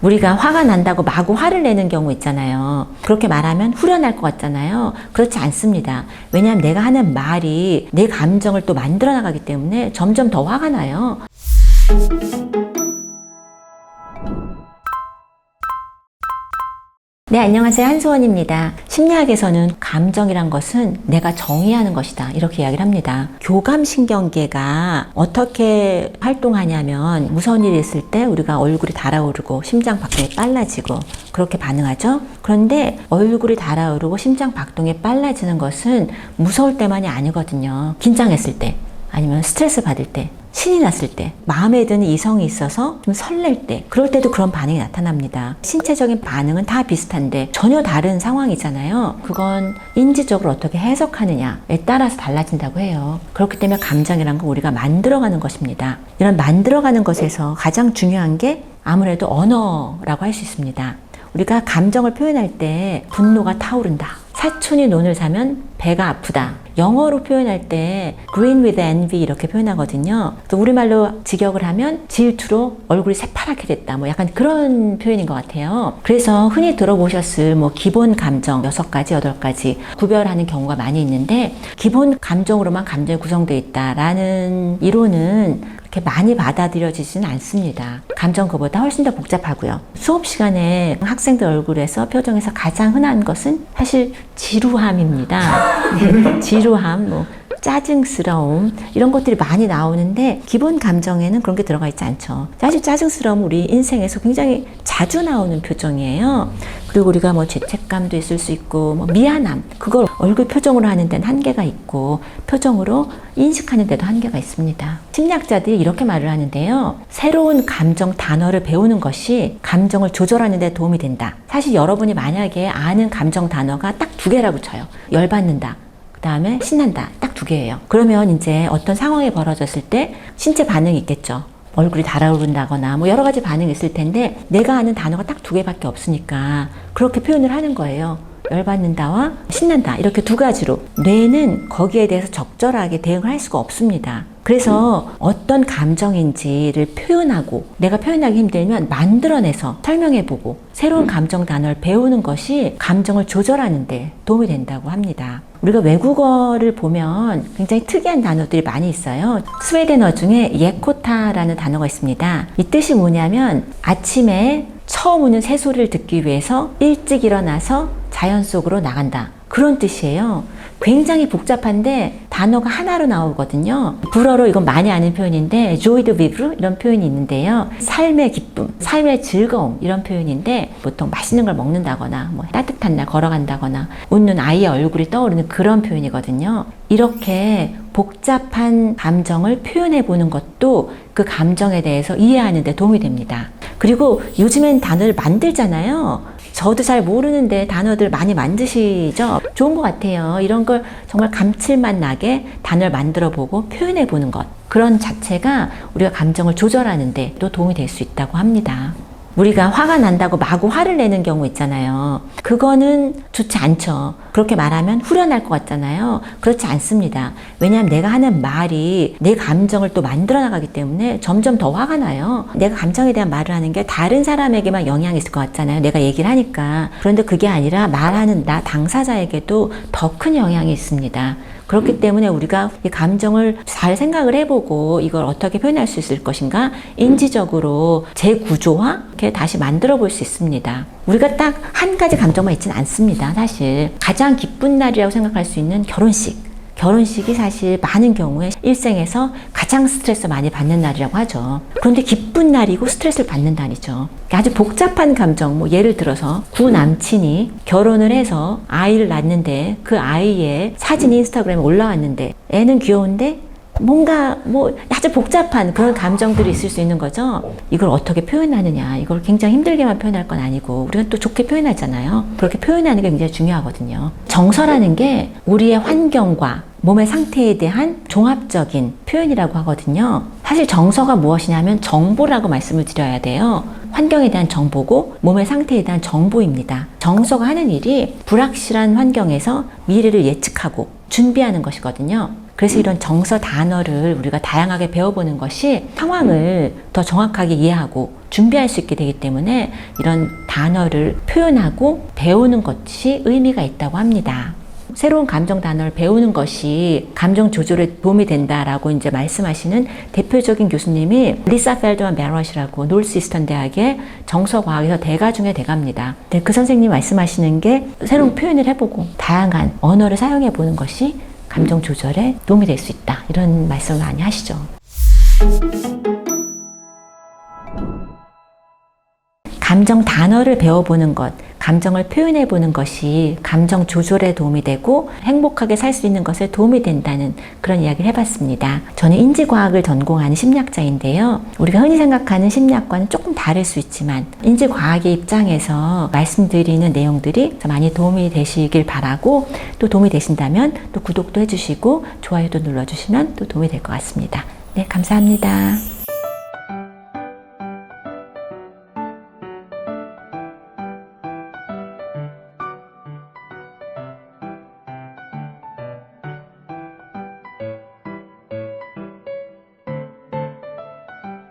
우리가 화가 난다고 마구 화를 내는 경우 있잖아요. 그렇게 말하면 후련할 것 같잖아요. 그렇지 않습니다. 왜냐하면 내가 하는 말이 내 감정을 또 만들어 나가기 때문에 점점 더 화가 나요. 네, 안녕하세요. 한소원입니다. 심리학에서는 감정이란 것은 내가 정의하는 것이다, 이렇게 이야기를 합니다. 교감신경계가 어떻게 활동하냐면 무서운 일이 있을 때 우리가 얼굴이 달아오르고 심장 박동이 빨라지고 그렇게 반응하죠. 그런데 얼굴이 달아오르고 심장 박동이 빨라지는 것은 무서울 때만이 아니거든요. 긴장했을 때, 아니면 스트레스 받을 때, 신이 났을 때, 마음에 드는 이성이 있어서 좀 설렐 때, 그럴 때도 그런 반응이 나타납니다. 신체적인 반응은 다 비슷한데 전혀 다른 상황이잖아요. 그건 인지적으로 어떻게 해석하느냐에 따라서 달라진다고 해요. 그렇기 때문에 감정이란 건 우리가 만들어가는 것입니다. 이런 만들어가는 것에서 가장 중요한 게 아무래도 언어라고 할 수 있습니다. 우리가 감정을 표현할 때 분노가 타오른다, 사촌이 논을 사면 배가 아프다, 영어로 표현할 때 green with envy 이렇게 표현하거든요. 또 우리말로 직역을 하면 질투로 얼굴이 새파랗게 됐다, 뭐 약간 그런 표현인 것 같아요. 그래서 흔히 들어보셨을 뭐 기본 감정 6가지, 8가지 구별하는 경우가 많이 있는데, 기본 감정으로만 감정이 구성되어 있다라는 이론은 그렇게 많이 받아들여지지는 않습니다. 감정 그보다 훨씬 더 복잡하고요. 수업 시간에 학생들 얼굴에서 표정에서 가장 흔한 것은 사실 지루함입니다. 지루함, 뭐 짜증스러움, 이런 것들이 많이 나오는데 기본 감정에는 그런 게 들어가 있지 않죠. 사실 짜증스러움 우리 인생에서 굉장히 자주 나오는 표정이에요. 그리고 우리가 뭐 죄책감도 있을 수 있고, 뭐 미안함, 그걸 얼굴 표정으로 하는 데는 한계가 있고 표정으로 인식하는 데도 한계가 있습니다. 심리학자들이 이렇게 말을 하는데요. 새로운 감정 단어를 배우는 것이 감정을 조절하는 데 도움이 된다. 사실 여러분이 만약에 아는 감정 단어가 딱 2개라고 쳐요. 열받는다, 그 다음에 신난다, 딱 2개예요. 그러면 이제 어떤 상황이 벌어졌을 때 신체 반응이 있겠죠. 얼굴이 달아오른다거나 뭐 여러 가지 반응이 있을 텐데, 내가 아는 단어가 딱 2개밖에 없으니까 그렇게 표현을 하는 거예요. 열받는다와 신난다, 이렇게 2가지로. 뇌는 거기에 대해서 적절하게 대응을 할 수가 없습니다. 그래서 어떤 감정인지를 표현하고, 내가 표현하기 힘들면 만들어내서 설명해보고 새로운 감정 단어를 배우는 것이 감정을 조절하는 데 도움이 된다고 합니다. 우리가 외국어를 보면 굉장히 특이한 단어들이 많이 있어요. 스웨덴어 중에 예코타라는 단어가 있습니다. 이 뜻이 뭐냐면 아침에 처음 우는 새소리를 듣기 위해서 일찍 일어나서 자연 속으로 나간다, 그런 뜻이에요. 굉장히 복잡한데 단어가 하나로 나오거든요. 불어로 이건 많이 아는 표현인데 joie de vivre 이런 표현이 있는데요. 삶의 기쁨, 삶의 즐거움, 이런 표현인데 보통 맛있는 걸 먹는다거나 뭐 따뜻한 날 걸어간다거나 웃는 아이의 얼굴이 떠오르는 그런 표현이거든요. 이렇게 복잡한 감정을 표현해 보는 것도 그 감정에 대해서 이해하는 데 도움이 됩니다. 그리고 요즘엔 단어를 만들잖아요. 저도 잘 모르는데 단어들 많이 만드시죠? 좋은 것 같아요. 이런 걸 정말 감칠맛 나게 단어를 만들어 보고 표현해 보는 것, 그런 자체가 우리가 감정을 조절하는 데 또 도움이 될 수 있다고 합니다. 우리가 화가 난다고 마구 화를 내는 경우 있잖아요. 그거는 좋지 않죠. 그렇게 말하면 후련할 것 같잖아요. 그렇지 않습니다. 왜냐하면 내가 하는 말이 내 감정을 또 만들어 나가기 때문에 점점 더 화가 나요. 내가 감정에 대한 말을 하는 게 다른 사람에게만 영향이 있을 것 같잖아요. 내가 얘기를 하니까. 그런데 그게 아니라 말하는 나 당사자에게도 더 큰 영향이 있습니다. 그렇기 때문에 우리가 이 감정을 잘 생각을 해보고 이걸 어떻게 표현할 수 있을 것인가, 인지적으로 재구조화, 이렇게 다시 만들어 볼 수 있습니다. 우리가 딱 한 가지 감정만 있지는 않습니다. 사실 가장 기쁜 날이라고 생각할 수 있는 결혼식이 사실 많은 경우에 일생에서 가장 스트레스 많이 받는 날이라고 하죠. 그런데 기쁜 날이고 스트레스를 받는 날이죠. 아주 복잡한 감정, 뭐 예를 들어서 구남친이 결혼을 해서 아이를 낳는데 그 아이의 사진이 인스타그램에 올라왔는데 애는 귀여운데 뭔가 뭐 아주 복잡한 그런 감정들이 있을 수 있는 거죠. 이걸 어떻게 표현하느냐, 이걸 굉장히 힘들게만 표현할 건 아니고 우리가 또 좋게 표현하잖아요. 그렇게 표현하는 게 굉장히 중요하거든요. 정서라는 게 우리의 환경과 몸의 상태에 대한 종합적인 표현이라고 하거든요. 사실 정서가 무엇이냐면 정보라고 말씀을 드려야 돼요. 환경에 대한 정보고 몸의 상태에 대한 정보입니다. 정서가 하는 일이 불확실한 환경에서 미래를 예측하고 준비하는 것이거든요. 그래서 이런 정서 단어를 우리가 다양하게 배워보는 것이 상황을 더 정확하게 이해하고 준비할 수 있게 되기 때문에 이런 단어를 표현하고 배우는 것이 의미가 있다고 합니다. 새로운 감정 단어를 배우는 것이 감정 조절에 도움이 된다라고 이제 말씀하시는 대표적인 교수님이 리사 펠드만 베럿이라고 노스이스턴 대학의 정서과학에서 대가 중에 대가입니다. 그 선생님이 말씀하시는 게 새로운 표현을 해보고 다양한 언어를 사용해 보는 것이 감정 조절에 도움이 될 수 있다. 이런 말씀을 많이 하시죠. 감정 단어를 배워보는 것, 감정을 표현해보는 것이 감정 조절에 도움이 되고 행복하게 살 수 있는 것에 도움이 된다는 그런 이야기를 해봤습니다. 저는 인지과학을 전공하는 심리학자인데요. 우리가 흔히 생각하는 심리학과는 조금 다를 수 있지만 인지과학의 입장에서 말씀드리는 내용들이 많이 도움이 되시길 바라고, 또 도움이 되신다면 또 구독도 해주시고 좋아요도 눌러주시면 또 도움이 될 것 같습니다. 네, 감사합니다.